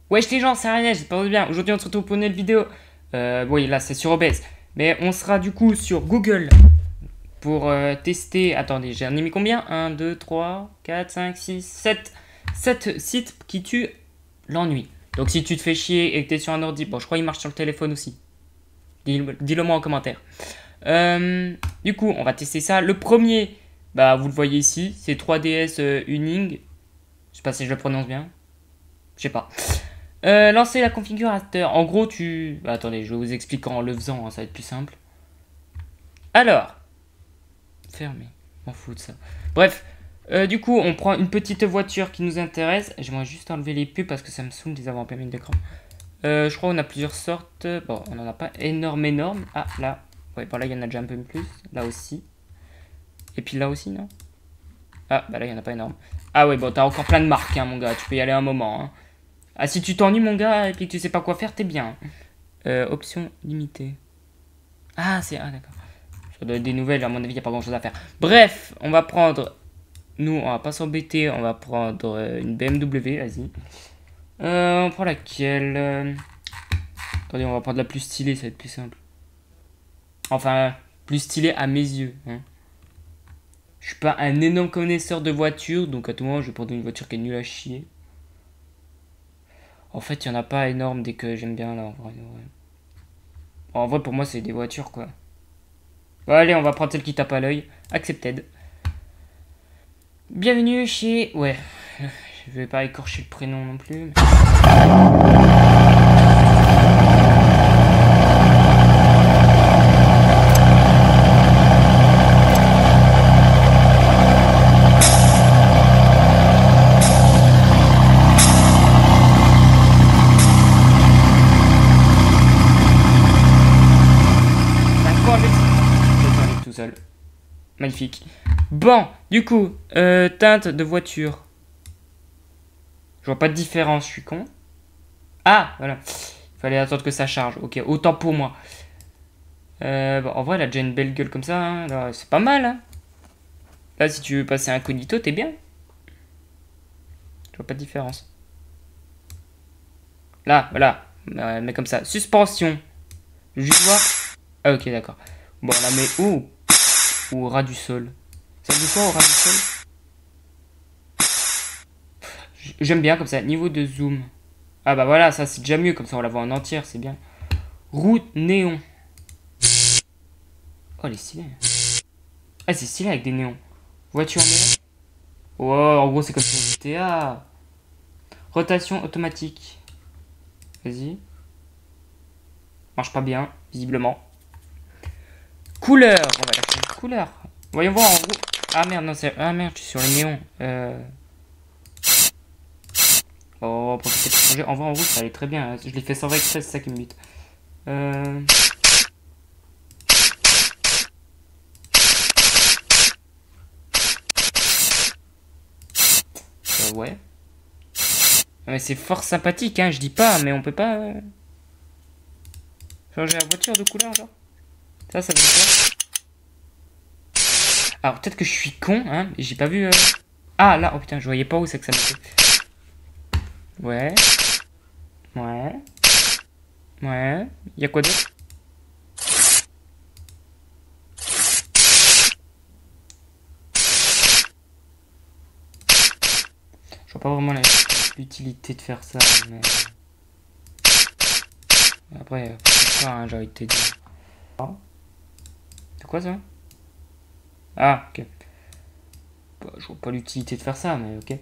Wesh les gens, c'est René, j'espère que vous allez bien. Aujourd'hui on se retrouve pour une nouvelle vidéo. Oui là c'est sur OBS. Mais on sera du coup sur Google pour tester. Attendez, j'en ai mis combien 1, 2, 3, 4, 5, 6, 7. 7 sites qui tuent l'ennui. Donc si tu te fais chier et que tu es sur un ordi, bon je crois qu'il marche sur le téléphone aussi. Dis-le moi en commentaire. Du coup on va tester ça. Le premier, bah vous le voyez ici, c'est 3DS Uning. Je sais pas si je le prononce bien. Je sais pas. Lancer la configurateur. En gros, attendez, je vais vous expliquer en le faisant, hein, ça va être plus simple. Alors. Fermé. M'en fous de ça. Bref. Du coup, on prend une petite voiture qui nous intéresse. J'aimerais juste enlever les pubs parce que ça me saoule de les avoir en plein milieu d'écran. Je crois qu'on a plusieurs sortes. Bon, on n'en a pas énorme. Ah, là. Ouais, par là, il y en a déjà un peu plus. Là aussi. Et puis là aussi, non? Ah, bah là, il n'y en a pas énorme. Ah ouais, bon, t'as encore plein de marques, hein, mon gars. Tu peux y aller un moment, hein. Ah, si tu t'ennuies, mon gars, et puis que tu sais pas quoi faire, t'es bien. Option limitée. Ah, c'est... Ah, d'accord. Ça doit être des nouvelles, à mon avis, il n'y a pas grand-chose à faire. Bref, on va prendre... Nous, on va pas s'embêter, on va prendre une BMW, vas-y. On prend laquelle Attendez, on va prendre la plus stylée, ça va être plus simple. Enfin, plus stylée à mes yeux, hein. Je suis pas un énorme connaisseur de voitures, donc à tout moment, je vais prendre une voiture qui est nulle à chier. En fait, il n'y en a pas énorme dès que j'aime bien là. En vrai, pour moi, c'est des voitures quoi. Bon, allez, on va prendre celle qui tape à l'œil. Accepted. Bienvenue chez. Ouais. Je vais pas écorcher le prénom non plus. Magnifique. Bon, du coup, teinte de voiture. Je vois pas de différence, je suis con. Ah, voilà. Il fallait attendre que ça charge. Ok, autant pour moi. Bon, en vrai, elle a déjà une belle gueule comme ça. Hein. C'est pas mal. Hein. Là, si tu veux passer incognito, t'es bien. Je vois pas de différence. Là, voilà. Mais comme ça. Suspension. Juste voir. Ah, ok, d'accord. Bon, on la met où? Ou au ras du sol. Ça dit quoi au ras du sol? J'aime bien comme ça. Niveau de zoom. Ah bah voilà, ça c'est déjà mieux. Comme ça on la voit en entière, c'est bien. Route néon. Oh, elle est stylée. Ah, c'est stylé avec des néons. Voiture néon. Oh, en gros c'est comme sur GTA. Rotation automatique. Vas-y. Marche pas bien, visiblement. Couleur. On va la faire couleur. Voyons voir en gros. Ah merde, non, c'est. Ah merde, je suis sur les néons. Oh, profitez pour changer. En vrai, en rouge, ça allait très bien. Je l'ai fait sans vrai exprès, c'est ça qui me bute. Ouais. Mais c'est fort sympathique, hein, je dis pas, mais on peut pas. Changer la voiture de couleur, genre. Ça veut dire. Alors, peut-être que je suis con, hein, et j'ai pas vu. Ah, là, oh putain, je voyais pas où c'est que ça mettait. Ouais. Ouais. Ouais. Y'a quoi d'autre? Je vois pas vraiment l'utilité de faire ça, mais... Après, pourquoi, hein, j'ai envie de te dire. C'est quoi ça? Ah, ok. Bah, je vois pas l'utilité de faire ça, mais ok.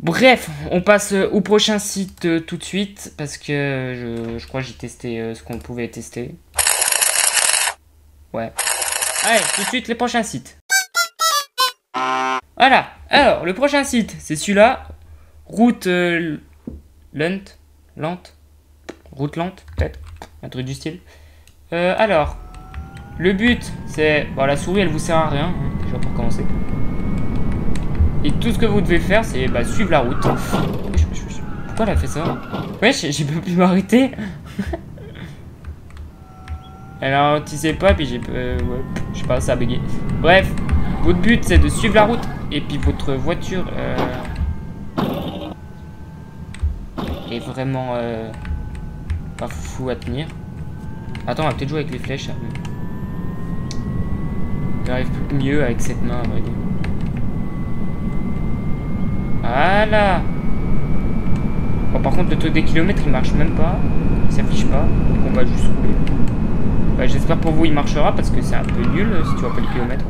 Bref, on passe au prochain site tout de suite, parce que je crois que j'ai testé ce qu'on pouvait tester. Ouais. Allez, tout de suite, les prochains sites. Voilà, alors, le prochain site, c'est celui-là. Route lente. Route lente, peut-être. Un truc du style. Alors, le but, c'est... Bon, la souris, elle vous sert à rien, hein, déjà pour commencer. Et tout ce que vous devez faire, c'est suivre la route. Pourquoi elle a fait ça? Ouais, j'ai pas pu m'arrêter. Elle a ralentit pas, puis j'ai... ouais, je sais pas, ça a bugué. Bref, votre but, c'est de suivre la route. Et puis votre voiture... est vraiment pas fou à tenir. Attends, on va peut-être jouer avec les flèches. J'arrive mieux avec cette main, à vrai dire. Voilà. Bon, par contre, le truc des kilomètres, il marche même pas. Il s'affiche pas. Donc on va juste rouler. Bah, j'espère pour vous, il marchera parce que c'est un peu nul si tu vois pas le kilomètre.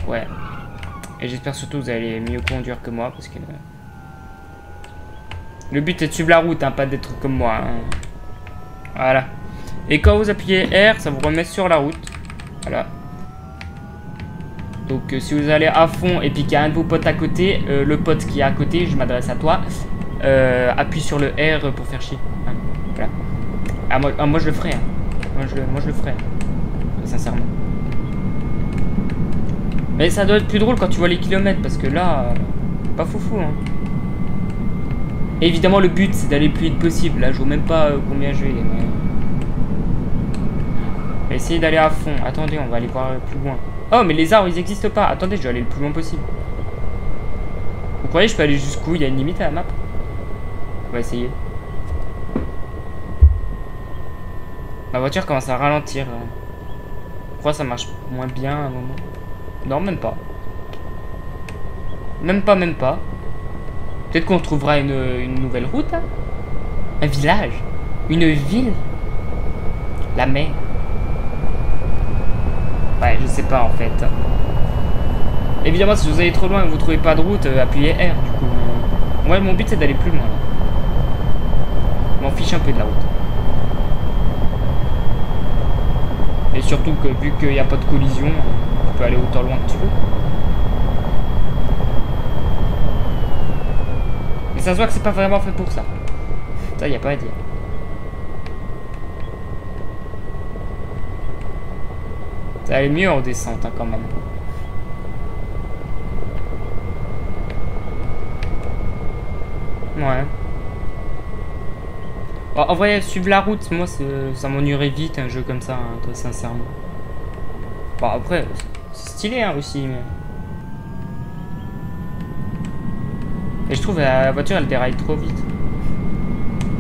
Ouais. Et j'espère surtout que vous allez mieux conduire que moi parce que... Le but est de suivre la route, hein, pas d'être comme moi. Hein. Voilà. Et quand vous appuyez R, ça vous remet sur la route. Voilà. Donc si vous allez à fond et puis qu'il y a un de vos potes à côté, le pote qui est à côté, je m'adresse à toi, appuie sur le R pour faire chier. Hein. Voilà. Ah, moi je le ferai. Hein. Moi je le ferai. Sincèrement. Mais ça doit être plus drôle quand tu vois les kilomètres parce que là, pas foufou. Hein. Et évidemment le but c'est d'aller le plus vite possible. Là je vois même pas combien je vais. Mais... On va essayer d'aller à fond. Attendez, on va aller voir plus loin. Oh, mais les arbres, ils n'existent pas. Attendez, je vais aller le plus loin possible. Vous croyez que je peux aller jusqu'où? Il y a une limite à la map? On va essayer. Ma voiture commence à ralentir. Je crois que ça marche moins bien à un moment. Non, même pas. Même pas. Peut-être qu'on trouvera une nouvelle route. Hein, un village. Une ville. La mer. Ouais, je sais pas en fait. Évidemment, si vous allez trop loin et que vous trouvez pas de route, appuyez R du coup. Ouais, mon but c'est d'aller plus loin. Je m'en fiche un peu de la route. Et surtout que vu qu'il n'y a pas de collision, tu peux aller autant loin que tu veux. Mais ça se voit que c'est pas vraiment fait pour ça. Ça, y a pas à dire. Ça allait mieux en descente hein, quand même. Ouais. Bon, en vrai, suivre la route, moi, ça m'ennuierait vite un jeu comme ça, hein, toi, sincèrement. Bon, après, c'est stylé hein, aussi, mais... Et je trouve la voiture, elle déraille trop vite.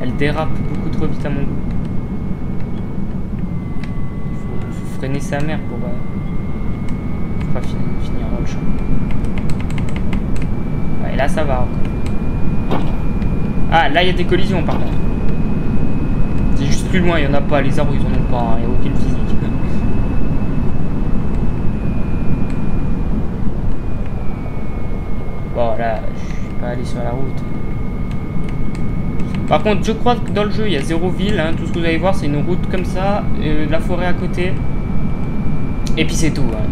Elle dérape beaucoup trop vite à mon goût. Faut freiner sa mère pour pas finir dans le champ. Ouais, là, ça va encore. Ah, là, il y a des collisions, par contre. C'est juste plus loin, il n'y en a pas. Les arbres, ils en ont pas. Il n'y a aucune physique. Bon, là, je suis pas allé sur la route. Par contre, je crois que dans le jeu, il y a 0 ville. Hein. Tout ce que vous allez voir, c'est une route comme ça. De la forêt à côté. Et puis c'est tout. Hein.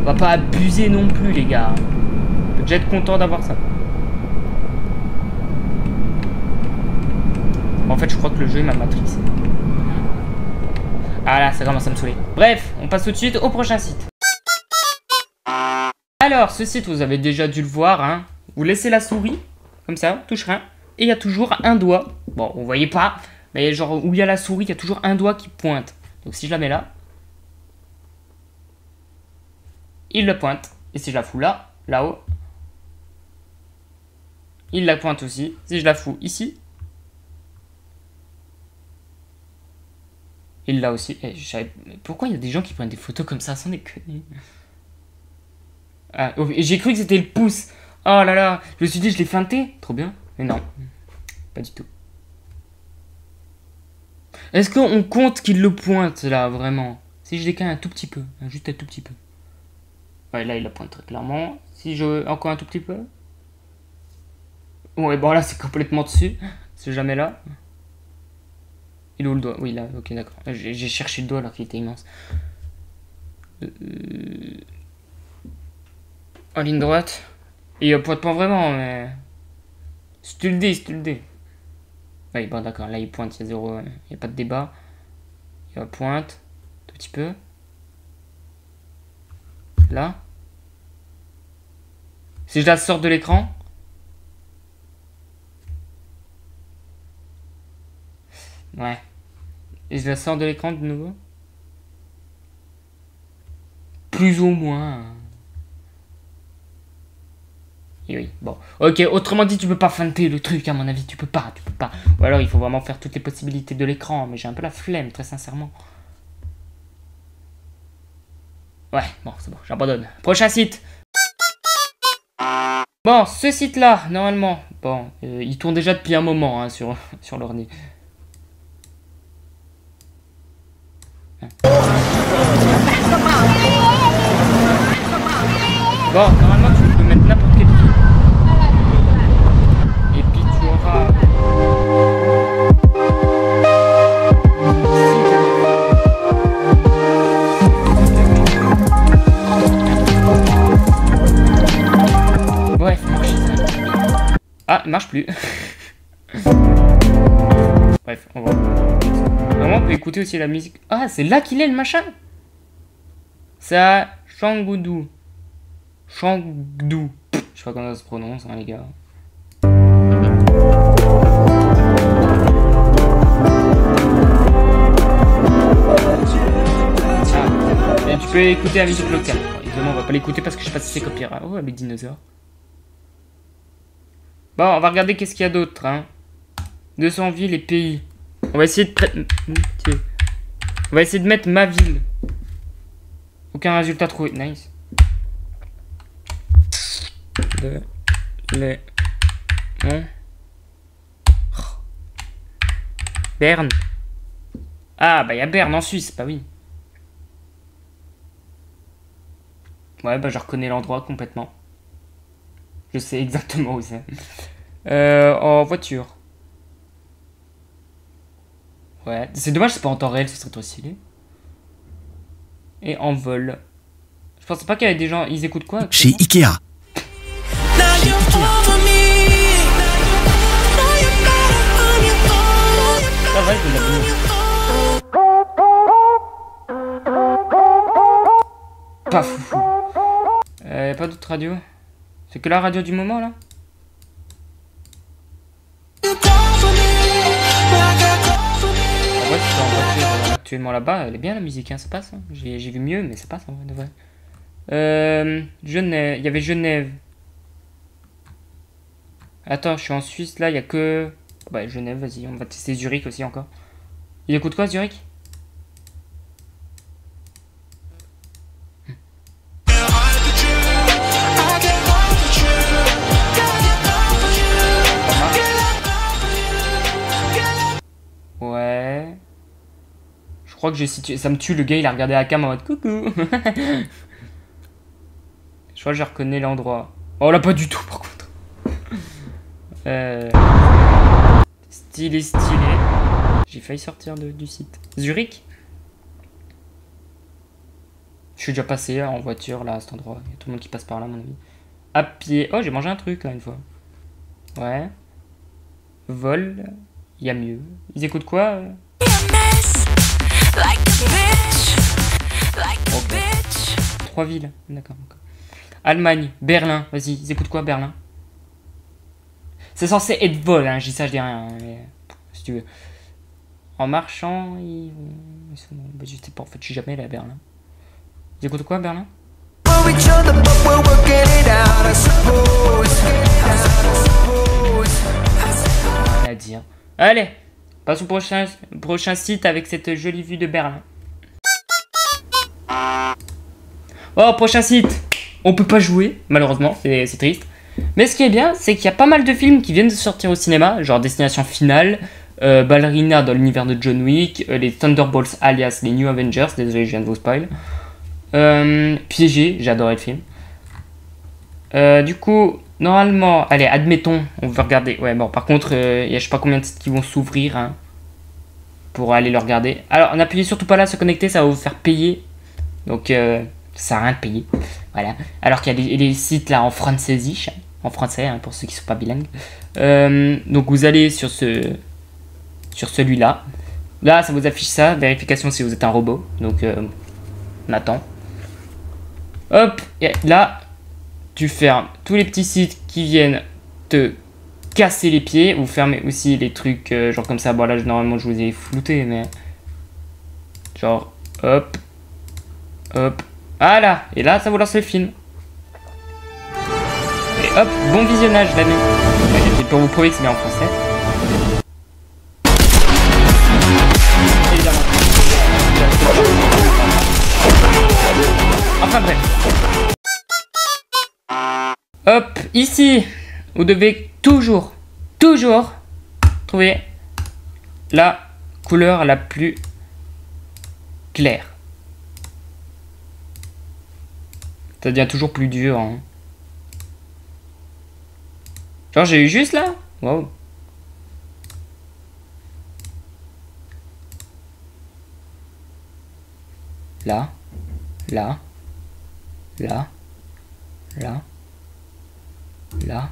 On va pas abuser non plus, les gars. On peut déjà être content d'avoir ça. En fait, je crois que le jeu m'a matrixé. Ah là, ça commence à me saouler. Bref, on passe tout de suite au prochain site. Alors, ce site, vous avez déjà dû le voir. Hein. Vous laissez la souris, comme ça, touche rien. Et il y a toujours un doigt. Bon, vous voyez pas, mais genre où il y a la souris, il y a toujours un doigt qui pointe. Donc si je la mets là, il le pointe. Et si je la fous là, là-haut, il la pointe aussi. Si je la fous ici, il l'a aussi. Et pourquoi il y a des gens qui prennent des photos comme ça sans déconner? Ah, j'ai cru que c'était le pouce. Oh là là, je me suis dit je l'ai feinté. Trop bien. Mais non, pas du tout. Est-ce qu'on compte qu'il le pointe là, vraiment? Si je décale un tout petit peu, juste un tout petit peu. Ouais, là il la pointe très clairement. Si je... Encore un tout petit peu. Ouais, bon là c'est complètement dessus. C'est jamais là. Il est où le doigt? Oui, là, ok, d'accord. J'ai cherché le doigt alors qu'il était immense. En ligne droite. Et il pointe pas vraiment, mais... Si tu le dis. Oui, bon, d'accord, là il pointe, il y a 0... Il n'y a pas de débat. Il pointe. Tout petit peu. Là. Si je la sors de l'écran. Ouais. Et je la sors de l'écran de nouveau. Plus ou moins. Et oui, bon. Ok, autrement dit, tu peux pas feinter le truc, à mon avis, tu peux pas. Ou alors, il faut vraiment faire toutes les possibilités de l'écran, mais j'ai un peu la flemme, très sincèrement. Ouais, bon, c'est bon, j'abandonne. Prochain site. Bon, ce site-là, normalement, bon, il tourne déjà depuis un moment hein, sur l'ordi. Bon, normalement, tu peux mettre n'importe quel film. Et puis tu auras... Bref, ah, il marche plus. Bref, on va... Vraiment, on peut écouter aussi la musique. Ah, c'est là qu'il est le machin. Ça, Shangdu. Shangdu. Je sais pas comment ça se prononce, hein, les gars. Ah, et tu peux écouter la musique locale. Évidemment, on va pas l'écouter parce que je sais pas si c'est copyright. Oh, les dinosaures. Bon, on va regarder qu'est-ce qu'il y a d'autre. Hein. 200 villes et pays. On va essayer de mettre ma ville. Aucun résultat trouvé. Nice. Berne. Ah, bah il y a Berne en Suisse, bah oui. Ouais, bah je reconnais l'endroit complètement. Je sais exactement où c'est. En voiture. Ouais, c'est dommage, c'est pas en temps réel, ce serait trop stylé. Et en vol. Je pensais pas qu'il y avait des gens. Ils écoutent quoi chez Ikea. Ça va, je l'ai pas fou. Pas d'autre radio. C'est que la radio du moment là. En vrai, si t'es en voiture actuellement là-bas, elle est bien la musique, hein, ça passe. Hein. J'ai vu mieux, mais ça passe en vrai de vrai. Genève, il y avait Genève. Attends, je suis en Suisse là, il y a que. Bah, Genève, vas-y, on va tester Zurich aussi encore. Il écoute quoi, Zurich? Ouais. Je crois que j'ai situé. Ça me tue, le gars il a regardé la cam en mode coucou. Je crois que je reconnais l'endroit. Oh là, pas du tout par contre. Stylé. J'ai failli sortir du site. Zurich. Je suis déjà passé en voiture là à cet endroit. Il y a tout le monde qui passe par là à mon avis. À pied. Oh, j'ai mangé un truc là une fois. Ouais. Vol. Il y a mieux. Ils écoutent quoi? Okay. 3 villes. D'accord. Allemagne. Berlin. Vas-y, ils écoutent quoi, Berlin? C'est censé être vol, hein. Je dis ça, je dis rien. Mais, si tu veux. En marchant, ils sont... Bah, je sais pas, en fait, je suis jamais allé à Berlin. Ils écoutent quoi, Berlin? Rien à dire. Allez, passons au prochain site avec cette jolie vue de Berlin. Oh, prochain site. On peut pas jouer, malheureusement, c'est triste. Mais ce qui est bien, c'est qu'il y a pas mal de films qui viennent de sortir au cinéma, genre Destination Finale, Ballerina dans l'univers de John Wick, les Thunderbolts alias les New Avengers, désolé je viens de vous spoil. Piégé, j'ai adoré le film. Du coup, normalement, allez, admettons, on va regarder. Ouais, bon, par contre, il y a je sais pas combien de sites qui vont s'ouvrir hein, pour aller le regarder. Alors, n'appuyez surtout pas là, se connecter, ça va vous faire payer. Donc, ça sert à rien de payer. Voilà. Alors qu'il y a les sites là en français, en français, hein, pour ceux qui sont pas bilingues. Donc, vous allez sur celui-là. Là, ça vous affiche ça. Vérification si vous êtes un robot. Donc, on attend. Hop, et là, tu fermes tous les petits sites qui viennent te casser les pieds. Vous fermez aussi les trucs genre comme ça. Bon, là, normalement, je vous ai flouté, mais... Genre, hop. Voilà. Et là, ça vous lance le film. Et Hop, bon visionnage, l'ami. C'est pour vous prouver que c'est bien en français. Évidemment. Enfin bref. Hop, ici, vous devez toujours trouver la couleur la plus claire. Ça devient toujours plus dur. Hein. Genre j'ai eu juste là. Waouh. Là. Là. Là. Là. Là.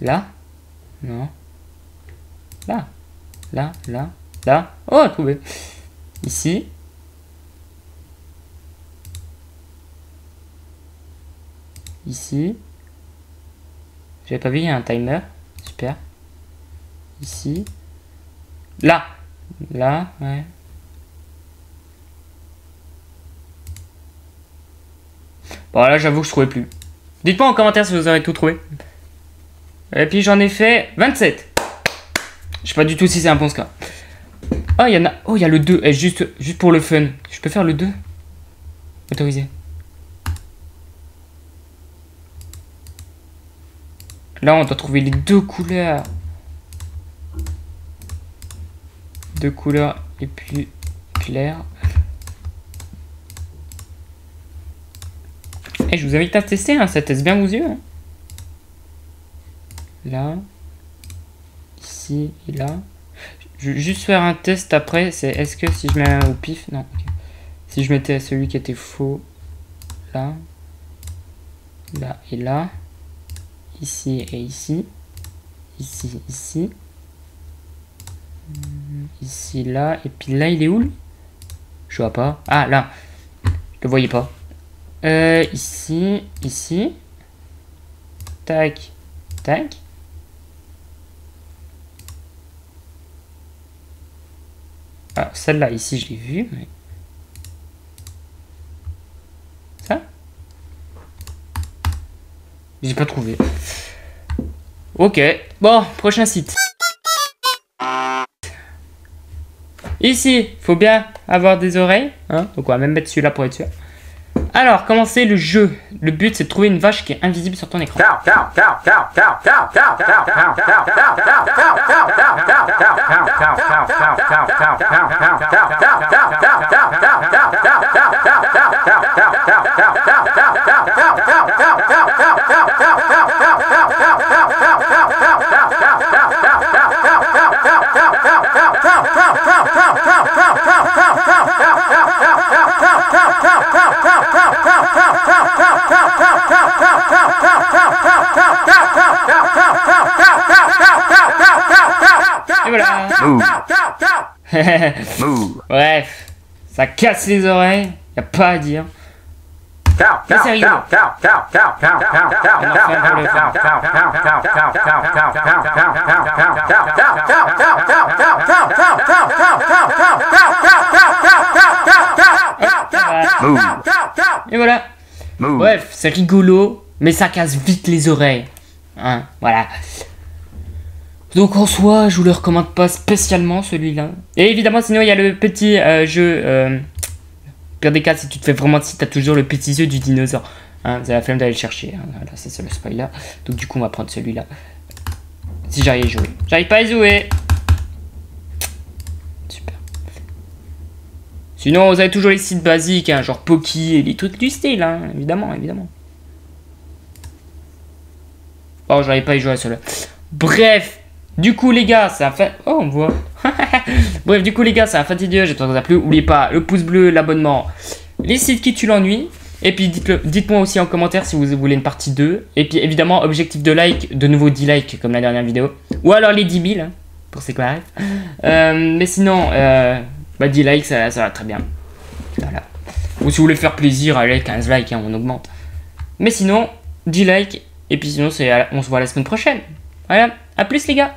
Là. Non. Là. Là. Là. Là. Oh, trouvé. Ici. Ici. J'avais pas vu, il y a un timer. Super. Ici. Là. Là, ouais. Bon, là, j'avoue que je trouvais plus. Dites-moi en commentaire si vous avez tout trouvé. Et puis, j'en ai fait 27. Je sais pas du tout si c'est un bon score. Oh, il y en a. Oh, il y a le 2. Et juste pour le fun. Je peux faire le 2? Autorisé. Là, on doit trouver les deux couleurs. Deux couleurs les plus claires. Et je vous invite à tester, hein, ça teste bien vos yeux. Hein. Là. Ici et là. Je vais juste faire un test après. C'est est-ce que si je mets au pif. Non. Okay. Si je mettais celui qui était faux. Là. Là et là. Ici et ici. Ici, ici. Ici, là. Et puis là, il est où lui? Je vois pas. Ah, là. Je le voyais pas. Ici. Ici. Tac. Tac. Ah, celle-là, ici, je l'ai vue. Mais... ça? J'ai pas trouvé. Ok. Bon, prochain site. Ici, faut bien avoir des oreilles. Hein, donc on va même mettre celui-là pour être sûr. Alors, commencer le jeu. Le but, c'est de trouver une vache qui est invisible sur ton écran. Et voilà. Bref, ça casse les oreilles, y a pas à dire. Mais c'est rigolo. Et voilà. Bref, c'est rigolo, mais ça casse vite les oreilles. Hein, voilà. Donc en soi, je vous le recommande pas spécialement celui-là. Et évidemment, sinon il y a le petit jeu. Pire des cas, si tu te fais vraiment si t'as toujours le petit yeux du dinosaure. Hein, c'est la flemme d'aller le chercher. Hein. Voilà, ça c'est le spoiler. Donc du coup, on va prendre celui-là. Si j'arrive à y jouer. J'arrive pas à y jouer. Super. Sinon, vous avez toujours les sites basiques, hein, genre Poki et les trucs du style, hein, évidemment, évidemment. Oh, j'arrive pas à y jouer à celui-là. Bref. Du coup les gars, ça a fait... Oh, on voit. Bref, du coup les gars, ça a fatidieux. J'espère que ça vous a plu. N'oubliez pas le pouce bleu, l'abonnement, les sites qui tuent l'ennui. Et puis dites-moi aussi en commentaire si vous voulez une partie 2. Et puis évidemment, objectif de like, de nouveau 10 likes comme la dernière vidéo. Ou alors les 10 000, hein, pour ces clairs. Mais sinon, 10 likes, ça va très bien. Voilà. Ou si vous voulez faire plaisir, allez, 15 likes, hein, on augmente. Mais sinon, 10 likes. Et puis sinon, on se voit la semaine prochaine. Voilà, à plus les gars.